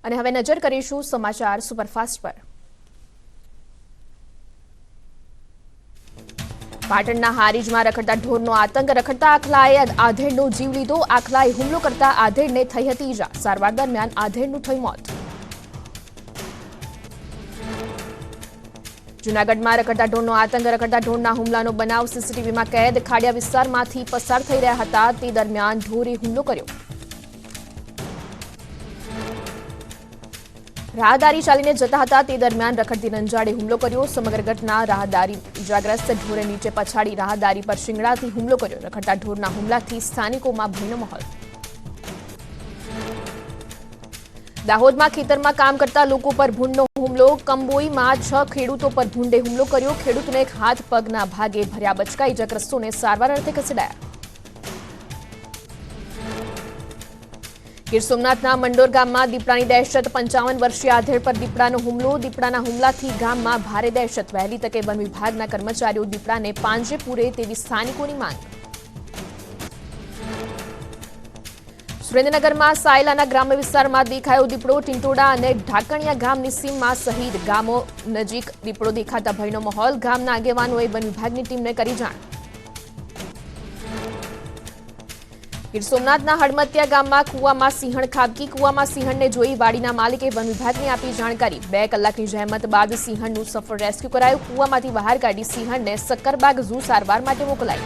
અને હવે નજર કરીશું સમાચાર સુપરફાસ્ટ પર। પાટણના હારીજમાં રખડતા ઢોરનો આતંક, રખડતા આખલાએ આધેડનો જીવ લીધો। આખલાએ હુમલો કરતા આધેડને થઈ હતી ઈજા। સારવાર દરમિયાન આધેડનું થયું મોત। જૂનાગઢમાં રખડતા ઢોરનો આતંક, રખડતા ઢોરના હુમલાનો બનાવ સીસીટીવીમાં કેદ। ખાડિયા વિસ્તારમાંથી પસાર થઈ રહ્યા હતા તે દરમિયાન ઢોરે હુમલો કર્યો। રાહદારી ચાલીને જતા હતા તે દરમિયાન રખડતી રંજાડે હુમલો કર્યો। સમગ્ર ઘટના રાહદારી ઇજાગ્રસ્ત ઢોરે નીચે પછાડી રાહદારી પર શિંગડાથી હુમલો કર્યો। રખડતા ઢોરના હુમલાથી સ્થાનિકોમાં ભયનો માહોલ। દાહોદમાં ખેતરમાં કામ કરતા લોકો પર ભૂંડનો હુમલો। કંબોઈમાં 6 ખેડૂતો પર ભૂંડે હુમલો કર્યો। ખેડૂતને હાથ પગના ભાગે ભર્યા બચકા। ઇજાગ્રસ્તોને સારવાર અર્થે ખસેડાયા। ગીર સોમનાથના મંડોર ગામમાં દીપડાની દહેશત। 55 વર્ષીય આધેડ પર દીપડાનો હુમલો। દીપડાના હુમલાથી ગામમાં ભારે દહેશત। વહેલી તકે વન વિભાગના કર્મચારીઓ દીપડાને પાંજરે પૂરે તેવી સ્થાનિકોની માંગ। સુરેન્દ્રનગરમાં સાયલાના ગ્રામ્ય વિસ્તારમાં દેખાયો દીપડો। ટિંટોડા અને ઢાકણિયા ગામની સીમમાં સહિત ગામો નજીક દીપડો દેખાતા ભયનો માહોલ। ગામના આગેવાનોએ વન વિભાગની ટીમને કરી જાણ। ગીર સોમનાથના હડમતિયા ગામમાં કુવામાં સિંહણ ખાબકી। કુવામાં સિંહણને જોઈ વાડીના માલિકે વન વિભાગને આપી જાણકારી। 2 કલાકની જહેમત બાદ સિંહણનું સફળ રેસ્ક્યુ કરાયું। કુવામાંથી બહાર કાઢી સિંહણને સક્કરબાગ ઝૂ સારવાર માટે મોકલાઈ।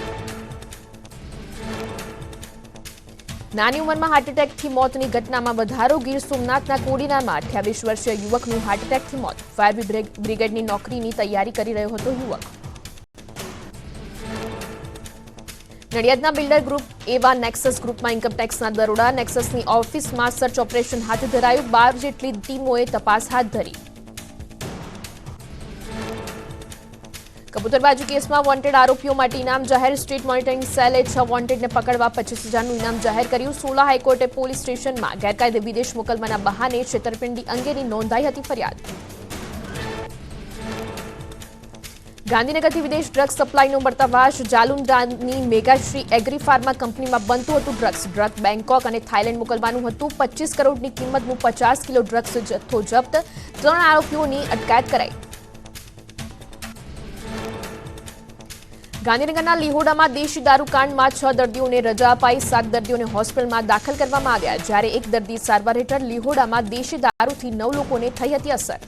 નાની ઉંમરમાં હાર્ટ એટેકથી મોતની ઘટનામાં વધારો। ગીર સોમનાથના કોડીનારમાં 28 વર્ષીય યુવકનું હાર્ટ એટેકથી મોત। ફાયર બ્રિગેડની નોકરીની તૈયારી કરી રહ્યો હતો યુવક। નડિયાદના બિલ્ડર ગ્રુપ એવા નેક્સસ ગ્રુપમાં ઇન્કમટેક્સના દરોડા। નેક્સસની ઓફિસમાં સર્ચ ઓપરેશન હાથ ધરાયું। 12 જેટલી ટીમોએ તપાસ હાથ ધરી। કબૂતરબાજી કેસમાં વોન્ટેડ આરોપીઓ માટે ઇનામ જાહેર। સ્ટેટ મોનિટરિંગ સેલે 6 વોન્ટેડને પકડવા 25,000નું ઇનામ જાહેર કર્યું। સોલા હાઈકોર્ટે પોલીસ સ્ટેશનમાં ગેરકાયદે વિદેશ મોકલવાના બહાને છેતરપિંડી અંગેની નોંધાઈ હતી ફરિયાદ। ગાંધીનગરથી વિદેશ ડ્રગ્સ સપ્લાયનો પર્દાફાશ। જાલુંડાની મેગાશ્રી એગ્રી ફાર્મા કંપનીમાં બનતું હતું ડ્રગ્સ। ડ્રગ બેંકોક અને થાઇલેન્ડ મોકલવાનું હતું। 25 કરોડની કિંમતનું 50 કિલો ડ્રગ્સ જથ્થો જપ્ત। 3 આરોપીઓની અટકાયત કરાઈ। ગાંધીનગરના લીહોડામાં દેશી દારૂ કાંડમાં 6 દર્દીઓને રજા અપાઈ। 7 દર્દીઓને હોસ્પિટલમાં દાખલ કરવામાં આવ્યા, જ્યારે 1 દર્દી સારવાર હેઠળ। લીહોડામાં દેશી દારૂથી 9 લોકોને થઈ હતી અસર।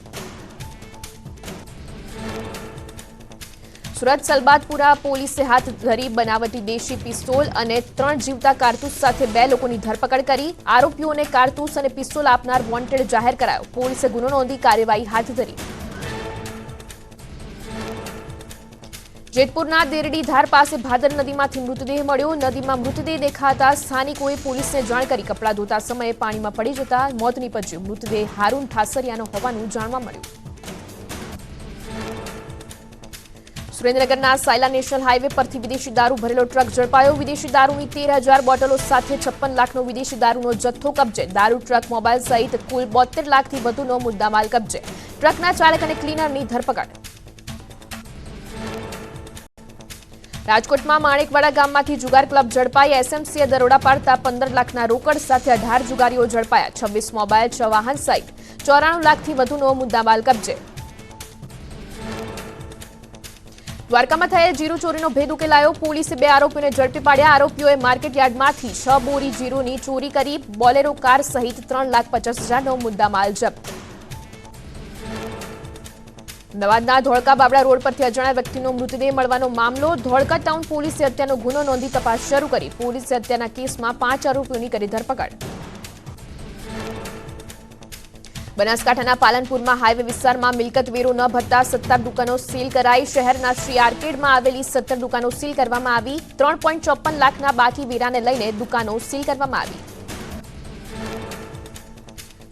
સુરત સલબાતપુરા પોલીસે હાથ ધરી બનાવટી દેશી પિસ્તોલ અને 3 જીવતા કારતૂસ સાથે 2 લોકોની ધરપકડ કરી। આરોપીઓને કારતૂસ અને પિસ્તોલ આપનાર વોન્ટેડ જાહેર કરાયો। પોલીસે ગુનો નોંધી કાર્યવાહી હાથ ધરી। જેતપુરના દેરડી ધાર પાસે ભાદર નદીમાંથી મૃતદેહ મળ્યો। નદીમાં મૃતદેહ દેખાતા સ્થાનિકોએ પોલીસને જાણ કરી। કપડાં ધોતા સમયે પાણીમાં પડી જતા મોત નીપજ્યું। મૃતદેહ હારૂન ઠાસરિયાનો હોવાનું જાણવા મળ્યું। સુરેન્દ્રનગરના સાયલા નેશનલ હાઈવે પરથી વિદેશી દારૂ ભરેલો ટ્રક ઝડપાયો। વિદેશી દારૂની 13,000 બોટલો સાથે 56 લાખનો વિદેશી દારૂનો જથ્થો કબજે। દારૂ ટ્રક મોબાઈલ સહિત કુલ 72 લાખથી વધુનો મુદ્દામાલ કબજે। ટ્રકના ચાલક અને ક્લીનરની ધરપકડ। રાજકોટમાં માણેકવાડા ગામમાંથી જુગાર ક્લબ ઝડપાઈ। એસએમસીએ દરોડા પાડતા 15 લાખના રોકડ સાથે 18 જુગારીઓ ઝડપાયા। 26 મોબાઈલ, 6 વાહન સહિત 94 લાખથી વધુનો મુદ્દામાલ કબજે। દ્વારકામાં થયેલ જીરું ચોરીનો ભેદ ઉકેલાયો। પોલીસે 2 આરોપીઓને ઝડપી પાડ્યા। આરોપીઓએ માર્કેટ યાર્ડમાંથી 6 બોરી જીરુની ચોરી કરી। બોલેરો કાર સહિત 3,50,000નો મુદ્દામાલ જપ્ત। અમદાવાદના ધોળકા બાબડા રોડ પરથી અજાણ્યા વ્યક્તિનો મૃતદેહ મળવાનો મામલો। ધોળકા ટાઉન પોલીસે હત્યાનો ગુનો નોંધી તપાસ શરૂ કરી। પોલીસે હત્યાના કેસમાં 5 આરોપીઓની કરી ધરપકડ। બનાસકાંઠાના પાલનપુરમાં હાઈવે વિસ્તારમાં મિલકત વેરો ન ભરતા 17 દુકાનો સીલ કરાઈ। શહેરના શ્રી આર્કેડમાં આવેલી 17 દુકાનો સીલ કરવામાં આવી। 3.54 લાખના બાકી વેરાને લઈને દુકાનો સીલ કરવામાં આવી।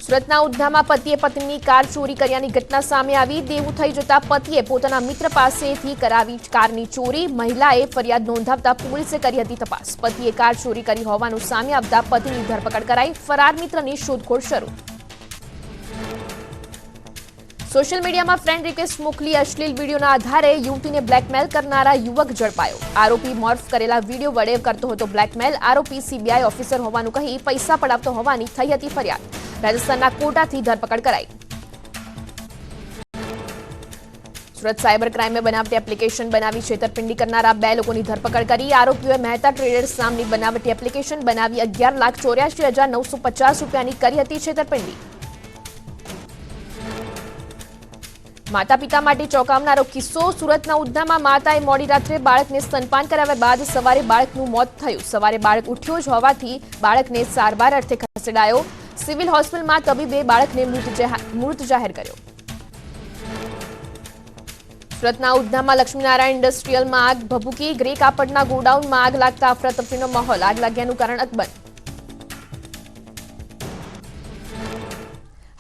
સુરતના ઉધનામાં પતિએ પત્નીની કાર ચોરી કર્યાની ઘટના સામે આવી। દેવું થઈ જતા પતિએ પોતાના મિત્ર પાસેથી કરાવી કારની ચોરી। મહિલાએ ફરિયાદ નોંધાવતા પોલીસે કરી હતી તપાસ। પતિએ કાર ચોરી કરી હોવાનું સામે આવતા પતિની ધરપકડ કરાઈ। ફરાર મિત્રની શોધખોળ શરૂ। સોશિયલ મીડિયામાં ફ્રેન્ડ રિક્વેસ્ટ મોકલી અશ્લીલ વીડિયોના આધારે યુવતીને બ્લેકમેલ કરનારા યુવક ઝડપાયો। આરોપી મોર્ફ કરેલા વીડિયો વડે કરતો હતો બ્લેકમેલ। આરોપી સીબીઆઈ ઓફિસર હોવાનું કહી પૈસા પડાવતો હોવાની થઈ હતી ફરિયાદ। રાજસ્થાનના કોટાથી ધરપકડ કરાઈ. સુરત સાયબર ક્રાઇમે બનાવટી એપ્લિકેશન બનાવી છેતરપિંડી કરનારા 2 લોકોની ધરપકડ કરી. આરોપીઓએ મહેતા ટ્રેડર્સ નામની બનાવટી એપ્લિકેશન બનાવી 11,84,950 રૂપિયાની કરી હતી છેતરપિંડી. માતા પિતા માટે ચોંકાવનારો કિસ્સો. સુરતના ઉધનામાં માતાએ મોડી રાત્રે બાળકને સ્તનપાન કરાવ્યા બાદ સવારે બાળકનું મોત થયું. સવારે બાળક ઉઠ્યો જ હોવાથી બાળકને સારવાર અર્થે ખસેડાયો. સિવિલ હોસ્પિટલમાં તબીબે બાળકને મૃત જાહેર કર્યો. સુરતના ઉધનામાં લક્ષ્મીનારાયણ ઇન્ડસ્ટ્રીયલમાં આગ ભભૂકી. ગ્રે કાપડના ગોડાઉનમાં આગ લાગતા અફરાતફરીનો માહોલ. આગ લાગ્યાનું કારણ અકબંધ.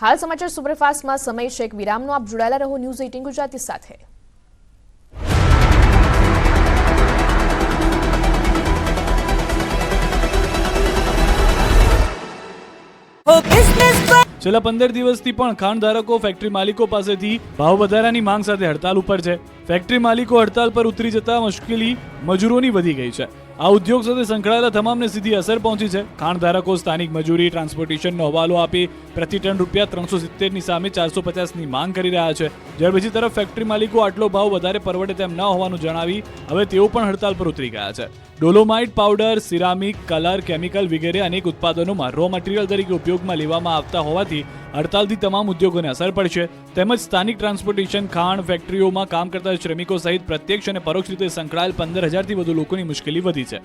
હાલ સમાચાર સુપરફાસ્ટમાં સમય છે એક વિરામનો. આપ જોડાયેલા રહો ન્યૂઝ 18 ગુજરાતી સાથે. છેલ્લા 15 દિવસથી પણ ખાણ ધારકો ફેક્ટરી માલિકો પાસેથી ભાવ વધારાની માંગ સાથે હડતાલ ઉપર છે. ફેક્ટરી માલિકો હડતાલ પર ઉતરી જતા મુશ્કેલી મજૂરોની વધી ગઈ છે. આ ઉદ્યોગ સાથે સંકળાયેલા તમામને સીધી અસર પહોંચી છે. ખાણ ધારકો સ્થાનિક મજૂરી ટ્રાન્સપોર્ટેશનનો હવાલો આપી પ્રતિ ટન ₹370 ની સામે 450 ની માંગ કરી રહ્યા છે. જ્યારે બીજી તરફ ફેક્ટરી માલિકો આટલો ભાવ વધારે પરવડે તેમ ન હોવાનું જણાવી હવે તેઓ પણ હડતાલ પર ઉતરી ગયા છે. Dolomite powder, ceramic, colour, chemical વગેરે અનેક ઉત્પાદનોમાં રો મટીરીયલ તરીકે ઉપયોગમાં લેવામાં આવતા હોવાથી હડતાલથી તમામ ઉદ્યોગોને અસર પડશે. તેમજ સ્થાનિક ટ્રાન્સપોર્ટેશન, ખાણ ફેક્ટરીઓમાં કામ કરતા શ્રમિકો સહિત પ્રત્યક્ષ અને પરોક્ષ રીતે સંકળાયેલ 15,000થી વધુ લોકોની મુશ્કેલી વધી છે.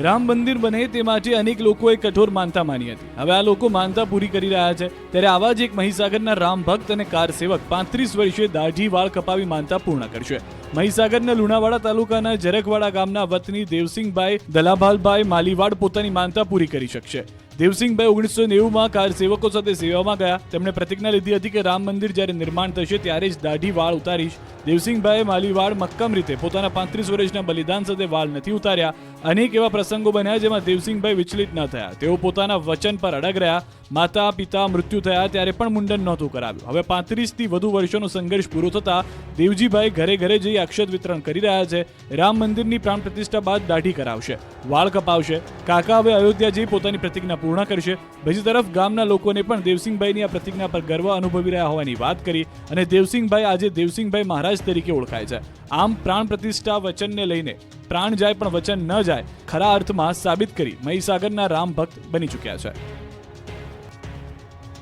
રામ મંદિર બને તે માટે અનેક લોકોએ કઠોર માનતા માની હતી. હવે આ લોકો માનતા પૂરી કરી રહ્યા છે. ત્યારે આવા જ એક મહીસાગરના રામ ભક્ત અને કાર સેવક 35 વર્ષે દાઢી વાળ કપાવી માનતા પૂર્ણ કરશે. મહીસાગરના લુણાવાડા તાલુકાના જરકવાડા ગામના વતની દેવસિંહભાઈ દલાભાલભાઈ માલીવાડ પોતાની માનતા પૂરી કરી શકશે. દેવસિંહભાઈ 1990માં કાર સેવકો સાથે સેવામાં ગયા. તેમણે પ્રતિજ્ઞા લીધી હતી કે રામ મંદિર જ્યારે નિર્માણ થશે ત્યારે જ દાઢી વાળ ઉતારીશ. દેવસિંહભાઈએ માલીવાડ મક્કમ રીતે પોતાના 35 વર્ષના બલિદાન સાથે વાળ નથી ઉતાર્યા. અનેક એવા પ્રસંગો બન્યા જેમાં દેવસિંહભાઈ વિચલિત ન થયા. તેઓ પોતાના વચન પર અડગ રહ્યા. માતા પિતા મૃત્યુ થયા ત્યારે પણ મુંડન નહોતું કરાવ્યું. હવે 35થી વધુ વર્ષોનો સંઘર્ષ પૂરો થતા દેવજીભાઈ ઘરે ઘરે જઈ અક્ષત વિતરણ કરી રહ્યા છે. રામ મંદિરની પ્રાણ પ્રતિષ્ઠા બાદ દાઢી કરાવશે, વાળ કપાવશે. કાકા હવે અયોધ્યા જઈ પોતાની પ્રતિજ્ઞા પૂર્ણ કરશે. બીજી તરફ ગામના લોકોને પણ દેવસિંહભાઈની આ પ્રતિજ્ઞા પર ગર્વ અનુભવી રહ્યા હોવાની વાત કરી અને દેવસિંહભાઈ આજે દેવસિંહભાઈ મહારાજ તરીકે ઓળખાય છે. આમ પ્રાણ પ્રતિષ્ઠા વચનને લઈને પ્રાણ જાય પણ વચન ન જાય ખરા અર્થમાં સાબિત કરી મહીસાગરના રામ ભક્ત બની ચૂક્યા છે.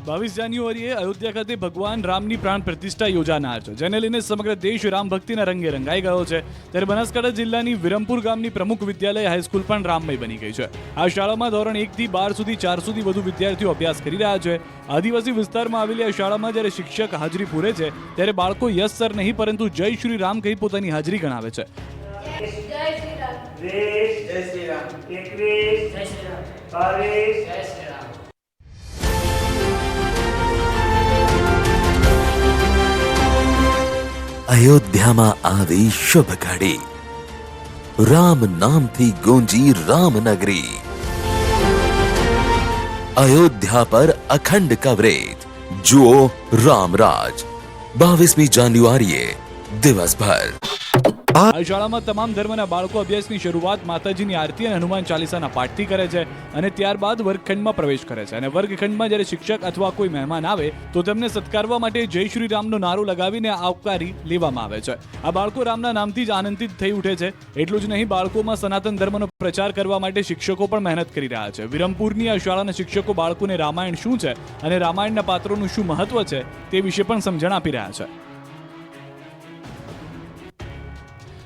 22 જાન્યુઆરીએ અયોધ્યા ખાતે ભગવાન રામની પ્રાણ પ્રતિષ્ઠા યોજાનાર છે, જેને લઈને સમગ્ર દેશ રામ ભક્તિના રંગે રંગાઈ ગયો છે. ત્યારે બનાસકાંઠા જિલ્લાની વિરમપુર ગામની પ્રમુખ વિદ્યાલય હાઈસ્કૂલ પણ રામમય બની ગઈ છે. આ શાળામાં ધોરણ 1 થી 12 સુધી 400થી વધુ વિદ્યાર્થીઓ અભ્યાસ કરી રહ્યા છે. આદિવાસી વિસ્તારમાં આવેલી આ શાળામાં જ્યારે શિક્ષક હાજરી પૂરે છે ત્યારે બાળકો યસ સર નહીં પરંતુ જય શ્રી રામ કહી પોતાની હાજરી ગણાવે છે. અયોધ્યામાં આવી શુભ ઘડી, રામ નામથી ગુંજી રામનગરી. અયોધ્યા પર અખંડ કવરેજ જુઓ રામરાજ 22મી જાન્યુઆરીએ દિવસભર. આ શાળામાં તમામ ધર્મના બાળકો અભ્યાસની શરૂઆત માતાજીની આરતી અને હનુમાન ચાલીસાના પાઠથી કરે છે અને ત્યારબાદ વર્ગખંડમાં પ્રવેશ કરે છે. અને વર્ગખંડમાં જ્યારે શિક્ષક અથવા કોઈ મહેમાન આવે તો તેમને સત્કારવા માટે જય શ્રી રામનો નારો લગાવીને આવકારી લેવામાં આવે છે. આ બાળકો રામના નામથી જ આનંદિત થઈ ઉઠે છે. એટલું જ નહીં, બાળકોમાં સનાતન ધર્મનો પ્રચાર કરવા માટે શિક્ષકો પણ મહેનત કરી રહ્યા છે. વિરમપુરની આ શાળાના શિક્ષકો બાળકોને રામાયણ શું છે અને રામાયણના પાત્રોનું શું મહત્વ છે તે વિશે પણ સમજણ આપી રહ્યા છે.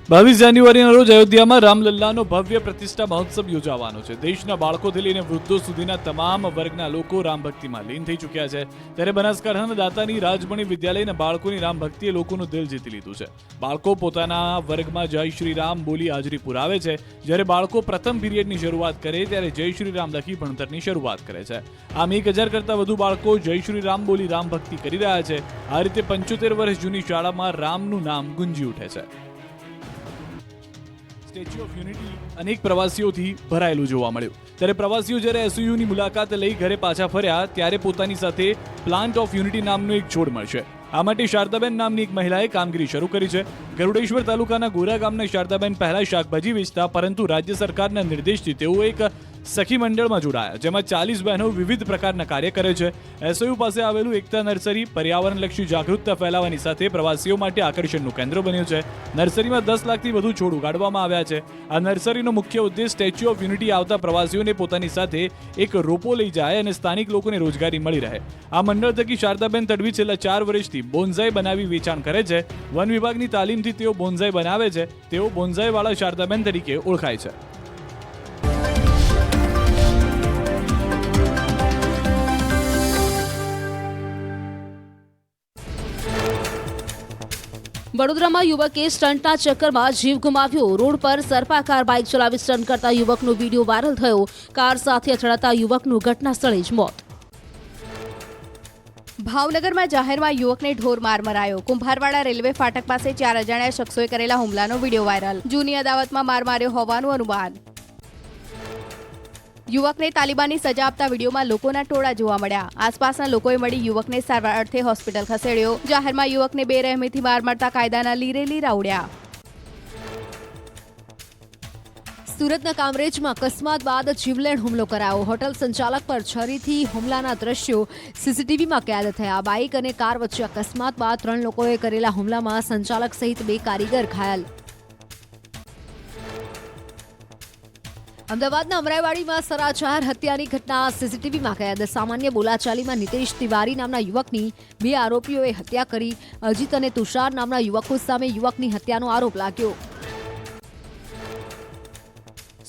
22 જાન્યુઆરીના રોજ અયોધ્યામાં રામલલ્લાનો ભવ્ય પ્રતિષ્ઠા મહોત્સવ યોજાવાનો છે. દેશના બાળકોથી લઈને વૃદ્ધો સુધીના તમામ વર્ગના લોકો રામ ભક્તિમાં લીન થઈ ચૂક્યા છે. ત્યારે બનાસકાંઠાના દાતાની રાજમણી વિદ્યાલયના બાળકોની રામ ભક્તિએ લોકોનું દિલ જીતી લીધું છે. બાળકો પોતાના વર્ગમાં જય શ્રી રામ બોલી હાજરી પુરાવે છે. જ્યારે બાળકો પ્રથમ પીરિયડની શરૂઆત કરે ત્યારે જય શ્રી રામ લખી ભણતરની શરૂઆત કરે છે. આમ 1000 કરતાં વધુ બાળકો જય શ્રી રામ બોલી રામ ભક્તિ કરી રહ્યા છે. આ રીતે 75 વર્ષ જૂની શાળામાં રામનું નામ ગુંજી ઉઠે છે. સ્ટેચ્યુ ઓફ યુનિટી અનેક પ્રવાસીઓથી ભરાયેલું જોવા મળ્યું. ત્યારે પ્રવાસીઓ જ્યારે એસયુની મુલાકાત લઈ ઘરે પાછા ફર્યા ત્યારે પોતાની સાથે પ્લાન્ટ ઓફ યુનિટી નામનો એક છોડ મળશે. આ માટે શારદાબેન નામની એક મહિલાએ કામગીરી શરૂ કરી છે. ગરુડેશ્વર તાલુકાના ગોરા ગામના શારદાબેન પહેલા શાકભાજી વેચતા, પરંતુ રાજ્ય સરકારના નિર્દેશથી તેઓ એક સખી મંડળમાં જોડાયા, જેમાં 40 બહેનો વિવિધ પ્રકારના કાર્ય કરે છે. એસઓયુ પાસે આવેલું એકતા નર્સરી પર્યાવરણલક્ષી જાગૃતતા ફેલાવવાની સાથે પ્રવાસીઓ માટે આકર્ષણનું કેન્દ્ર બન્યું છે. નર્સરીમાં 10 લાખથી વધુ છોડ ઉગાડવામાં આવ્યા છે. આ નર્સરીનો મુખ્ય ઉદ્દેશ સ્ટેચ્યુ ઓફ યુનિટી આવતા પ્રવાસીઓને પોતાની સાથે એક રોપો લઈ જાય અને સ્થાનિક લોકોને રોજગારી મળી રહે. આ મંડળ થકી શારદાબેન તડવી છેલ્લા 4 વર્ષથી બોન્ઝાઈ બનાવી વેચાણ કરે છે. વન વિભાગની તાલીમથી તેઓ બોન્ઝાઈ બનાવે છે. તેઓ બોન્ઝાઈવાળા શારદાબેન તરીકે ઓળખાય છે. વડોદરામાં યુવકે સ્ટન્ટના ચક્કરમાં જીવ ગુમાવ્યો. રોડ પર સર્પાકાર બાઇક ચલાવી સ્ટન્ટ કરતા યુવકનો વિડીયો વાયરલ થયો. કાર સાથે અથડાતા યુવકનું ઘટના સ્થળે જ મોત. ભાવનગરમાં જાહેરમાં યુવકને ઢોર માર મરાયો. કુંભારવાડા રેલવે ફાટક પાસે 4 અજાણ્યા શખ્સોએ કરેલા હુમલાનો વિડીયો વાયરલ. જૂની અદાવતમાં માર માર્યો હોવાનું અનુમાન. યુવકને તાલિબાની સજા આપતા વિડીયોમાં લોકોના ટોળા જોવા મળ્યા. આસપાસના લોકોએ મળી યુવકને સારવાર અર્થે હોસ્પિટલ ખસેડ્યો. જાહેરમાં યુવકને બેરહેમીથી માર મારતા કાયદાના લીરે લીરા ઉડ્યા. સુરતના કામરેજમાં અકસ્માત બાદ જીવલેણ હુમલો કરાયો. હોટલ સંચાલક પર છરીથી હુમલાના દ્રશ્યો સીસીટીવીમાં કેદ થયા. બાઇક અને કાર વચ્ચે અકસ્માત બાદ 3 લોકોએ કરેલા હુમલામાં સંચાલક સહિત 2 કારીગર ઘાયલ. અમદાવાદના અમરાઈવાડીમાં સરાચાર હત્યાની ઘટના સીસીટીવીમાં કેદ. સામાન્ય બોલાચાલીમાં નિતેશ તિવારી નામના યુવકની 2 આરોપીઓએ હત્યા કરી. અજીત અને તુષાર નામના યુવકો સામે યુવકની હત્યાનો આરોપ લાગ્યો.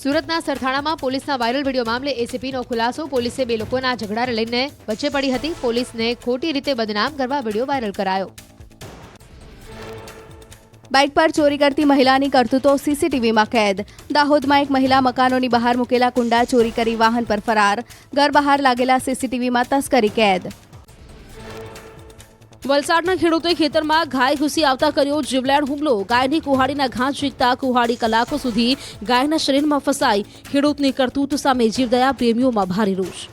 સુરતના સરથાણામાં પોલીસના વાયરલ વિડીયો મામલે એસીપીનો ખુલાસો. પોલીસે 2 લોકોના ઝઘડાને લઈને વચ્ચે પડી હતી. પોલીસને ખોટી રીતે બદનામ કરવા વિડીયો વાયરલ કરાયો. બાઇક પર ચોરી કરતી મહિલાની કરતૂતો સીસીટીવીમાં કેદ. દાહોદમાં એક મહિલા મકાનોની બહાર મૂકેલા કુંડા ચોરી કરી વાહન પર ફરાર. ઘર બહાર લાગેલા સીસીટીવીમાં તસ્કરી કેદ. વલસાડના ખેડૂતોએ ખેતરમાં ગાય ઘૂસી આવતા કર્યો જીવલેણ હુમલો. ગાયની કુહાડીના ઘા ઝીકતા કુહાડી કલાકો સુધી ગાયના શરીરમાં ફસાઈ. ખેડૂતની કરતૂત સામે જીવદયા પ્રેમીઓમાં ભારે રોષ.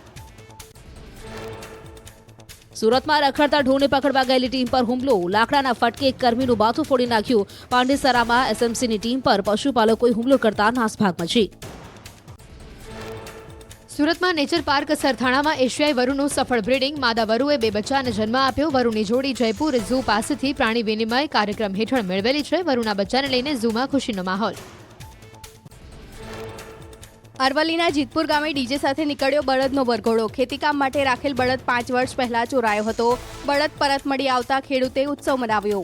સુરતમાં રખડતા ઢોરને પકડવા ગયેલી ટીમ પર હુમલો. લાકડાના ફટકે એક કર્મીનું માથું ફોડી નાખ્યું. પાંડેસરામાં એસએમસીની ટીમ પર પશુપાલકોએ હુમલો કરતા નાસભાગ મચી. સુરતમાં નેચર પાર્ક સરથાણામાં એશિયાઈ વરુનું સફળ બ્રીડિંગ. માદા વરુએ 2 બચ્ચાને જન્મ આપ્યો. વરુની જોડી જયપુર ઝૂ પાસેથી પ્રાણી વિનિમય કાર્યક્રમ હેઠળ મેળવેલી છે. વરુના બચ્ચાને લઈને ઝૂમાં ખુશીનો માહોલ. અરવલ્લીના જીતપુર ગામે ડીજે સાથે નીકળ્યો બળદનો વરઘોડો. ખેતીકામ માટે રાખેલ બળદ 5 વર્ષ પહેલા ચોરાયો હતો. બળદ પરત મળી આવતા ખેડૂતે ઉત્સવ મનાવ્યો.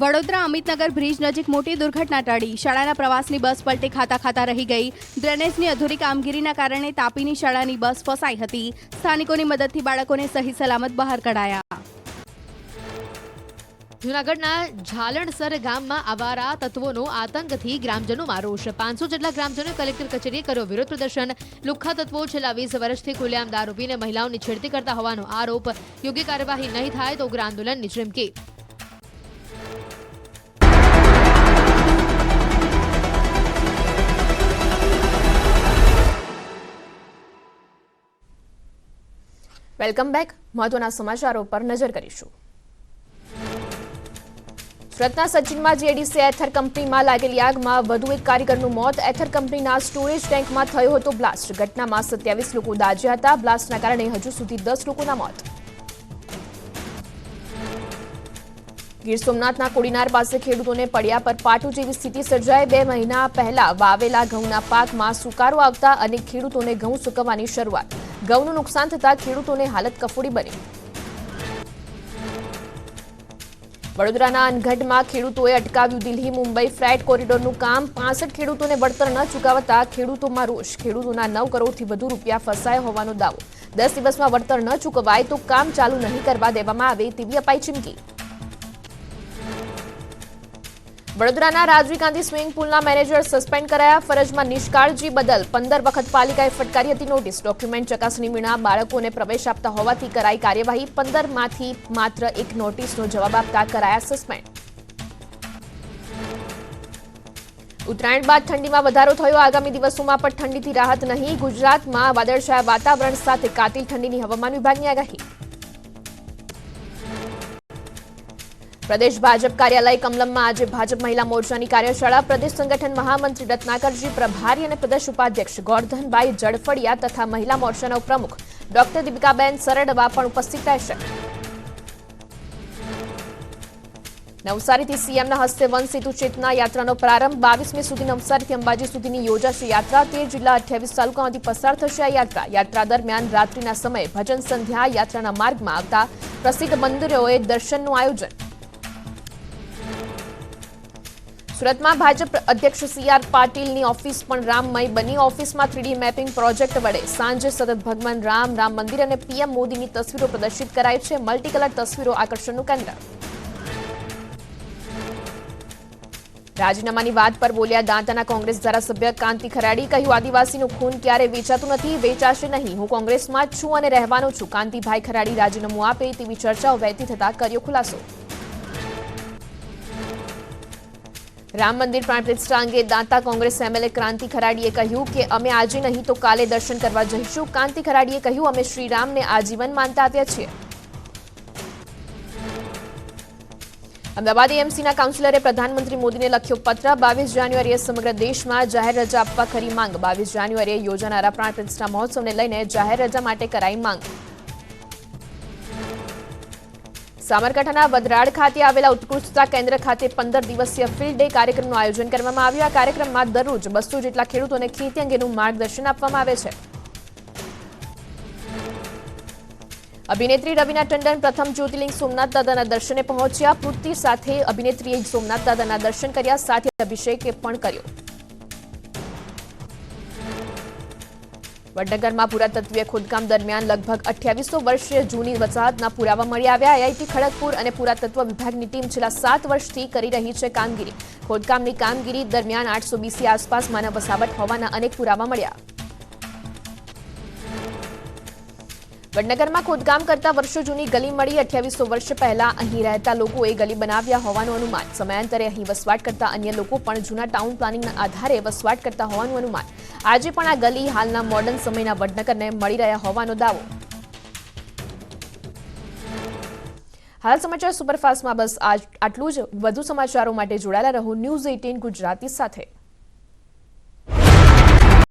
વડોદરા અમિતનગર બ્રિજ નજીક મોટી દુર્ઘટના ટળી. શાળાના પ્રવાસની બસ પલટી ખાતા રહી ગઈ. ડ્રેનેજની અધૂરી કામગીરીના કારણે તાપીની શાળાની બસ ફસાઈ હતી. સ્થાનિકોની મદદથી બાળકોને સહી સલામત બહાર કઢાયા. જૂનાગઢના ઝાલણસર ગામમાં આવારા તત્વોનો આતંકથી ગ્રામજનોમાં રોષ. 500 જેટલા ગ્રામજનોએ કલેક્ટર કચેરીએ કર્યો વિરોધ પ્રદર્શન. લુખ્ખા તત્વો છેલ્લા 20 વર્ષથી ખુલ્લેઆમ દારૂ પીને મહિલાઓની છેડતી કરતા હોવાનો આરોપ. યોગ્ય કાર્યવાહી નહીં થાય તો ઉગ્ર આંદોલનની ચીમકી. Welcome back. મહત્વના સમાચારો પર નજર કરીશું. સુરતના સચિનમાં જેડીસી એથર કંપનીમાં લાગેલી આગમાં વધુ એક કારીગરનું મોત. એથર કંપનીના સ્ટોરેજ ટેન્કમાં થયો હતો બ્લાસ્ટ. ઘટનામાં 27 લોકો દાઝ્યા હતા. બ્લાસ્ટના કારણે હજુ સુધી 10 લોકોના મોત. ગીર સોમનાથના કોડીનાર પાસે ખેડૂતોને પડ્યા પર પાટું જેવી સ્થિતિ સર્જાઈ. 2 મહિના પહેલા વાવેલા ઘઉંના પાકમાં સુકારો આવતા અનેક ખેડૂતોને ઘઉં સૂકવવાની શરૂઆત. ઘઉંનું નુકસાન થતા ખેડૂતોને હાલત કફોડી બની. વડોદરાના અનગઢમાં ખેડૂતોએ અટકાવ્યું દિલ્હી મુંબઈ ફ્રેટ કોરિડોરનું કામ. 65 ખેડૂતોને વળતર ન ચૂકવતા ખેડૂતોમાં રોષ. ખેડૂતોના 9 કરોડથી વધુ રૂપિયા ફસાયા હોવાનો દાવો. 10 દિવસમાં વળતર ન ચૂકવાય તો કામ ચાલુ નહીં કરવા દેવામાં આવે તેવી અપાઈ ચીમકી. વડોદરાના રાજીવ ગાંધી સ્વિમિંગ પુલના મેનેજર સસ્પેન્ડ કરાયા. ફરજમાં નિષ્કાળજી બદલ 15 વખત પાલિકાએ ફટકારી હતી નોટિસ. ડોક્યુમેન્ટ ચકાસણી વિના બાળકોને પ્રવેશ આપતા હોવાથી કરાઈ કાર્યવાહી. 15માંથી માત્ર 1 નોટિસનો જવાબ આપતા કરાયા સસ્પેન્ડ. ઉત્તરાયણ બાદ ઠંડીમાં વધારો થયો. આગામી દિવસોમાં પણ ઠંડીથી રાહત નહીં. ગુજરાતમાં વાદળછાયા વાતાવરણ સાથે કાતિલ ઠંડીની હવામાન વિભાગની આગાહી. પ્રદેશ ભાજપ કાર્યાલય કમલમમાં આજે ભાજપ મહિલા મોરચાની કાર્યશાળા પ્રદેશ સંગઠન મહામંત્રી રત્નાકરજી પ્રભારી અને પ્રદેશ ઉપાધ્યક્ષ ગોરધનભાઈ જડફડિયા તથા મહિલા મોરચાના ઉપપ્રમુખ ડોક્ટર દીપિકાબેન સરડવા પણ ઉપસ્થિત રહેશે. નવસારીથી સીએમના હસ્તે વન સેતુ ચેતના યાત્રાનો પ્રારંભ 22મી સુધી નવસારીથી અંબાજી સુધીની યોજાશે યાત્રા. 13 જિલ્લા 28 તાલુકામાંથી પસાર થશે આ યાત્રા. યાત્રા દરમિયાન રાત્રિના સમયે ભજન સંધ્યા યાત્રાના માર્ગમાં આવતા પ્રસિદ્ધ મંદિરોએ દર્શનનું આયોજન. સુરતમાં ભાજપ અધ્યક્ષ CR પાટીલની ઓફિસ પણ રામમય બની. ઓફિસમાં 3D મેપિંગ પ્રોજેક્ટ વડે સાંજે સતત ભગવાન રામ મંદિર અને PM મોદીની તસવીરો પ્રદર્શિત કરાઈ છે. મલ્ટી કલર તસવીરો આકર્ષણનું કેન્દ્ર. રાજીનામાની વાત પર બોલ્યા દાંતાના કોંગ્રેસ ધારાસભ્ય કાંતિ ખરાડી. કહ્યું, આદિવાસીનું ખૂન ક્યારે વેચાતું નથી, વેચાશે નહીં. હું કોંગ્રેસમાં જ છું અને રહેવાનો છું. કાંતિભાઈ ખરાડી રાજીનામું આપે તેવી ચર્ચાઓ વહેતી થતા કર્યો ખુલાસો. રામ મંદિર પ્રાણ પ્રતિષ્ઠા અંગે દાંતા કોંગ્રેસ MLA ક્રાંતિ ખરાડીએ કહ્યું કે અમે આજે નહીં તો કાલે દર્શન કરવા જઈશું. કાંતિ ખરાડીએ કહ્યું, અમે શ્રીરામને આજીવન માનતા આવ્યા છીએ. અમદાવાદ AMCના કાઉન્સિલરે પ્રધાનમંત્રી મોદીને લખ્યો પત્ર. 22 જાન્યુઆરીએ સમગ્ર દેશમાં જાહેર રજા આપવા કરી માંગ. 22 જાન્યુઆરીએ યોજાનારા પ્રાણ પ્રતિષ્ઠા મહોત્સવને લઈને જાહેર રજા માટે કરાઈ માંગ. સાબરકાંઠાના વડરાડ ખાતે આવેલા ઉત્કૃષ્ટતા કેન્દ્ર ખાતે 15 દિવસીય ફિલ્ડ ડે કાર્યક્રમનું આયોજન કરવામાં આવ્યું. આ કાર્યક્રમમાં દરરોજ 200 જેટલા ખેડૂતોને ખેતી અંગેનું માર્ગદર્શન આપવામાં આવે છે. અભિનેત્રી રવીના ટંડન પ્રથમ જ્યોતિર્લિંગ સોમનાથ દાદાના દર્શને પહોંચ્યા. પૂર્તિ સાથે અભિનેત્રીએ સોમનાથ દાદાના દર્શન કર્યા, સાથે અભિષેક પણ કર્યો. વડનગરમાં પુરાતત્વીય ખોદકામ દરમિયાન લગભગ 2800 વર્ષીય જૂની વસાહતના પુરાવા મળી આવ્યા. IIT ખડગપુર અને પુરાતત્વ વિભાગની ટીમ છેલ્લા 7 વર્ષથી કરી રહી છે કામગીરી. ખોદકામની કામગીરી દરમિયાન 800 BC આસપાસ માનવ વસાવટ હોવાના અનેક પુરાવા મળ્યા. વડનગરમાં ખોદકામ કરતા વર્ષો જૂની ગલી મળી. 2800 વર્ષ પહેલા અહીં રહેતા લોકોએ ગલી બનાવ્યા હોવાનું અનુમાન. સમયાંતરે અહીં વસવાટ કરતા અન્ય લોકો પણ જૂના ટાઉન પ્લાનિંગના આધારે વસવાટ કરતા હોવાનું અનુમાન. આજે પણ આ ગલી હાલના મોડર્ન સમયના વડનગરને મળી રહ્યા હોવાનો દાવો. હાલ સમાચાર સુપરફાસ્ટમાં બસ આટલું જ. વધુ સમાચારો માટે જોડાયેલા રહો ન્યૂઝ 18 ગુજરાતી સાથે.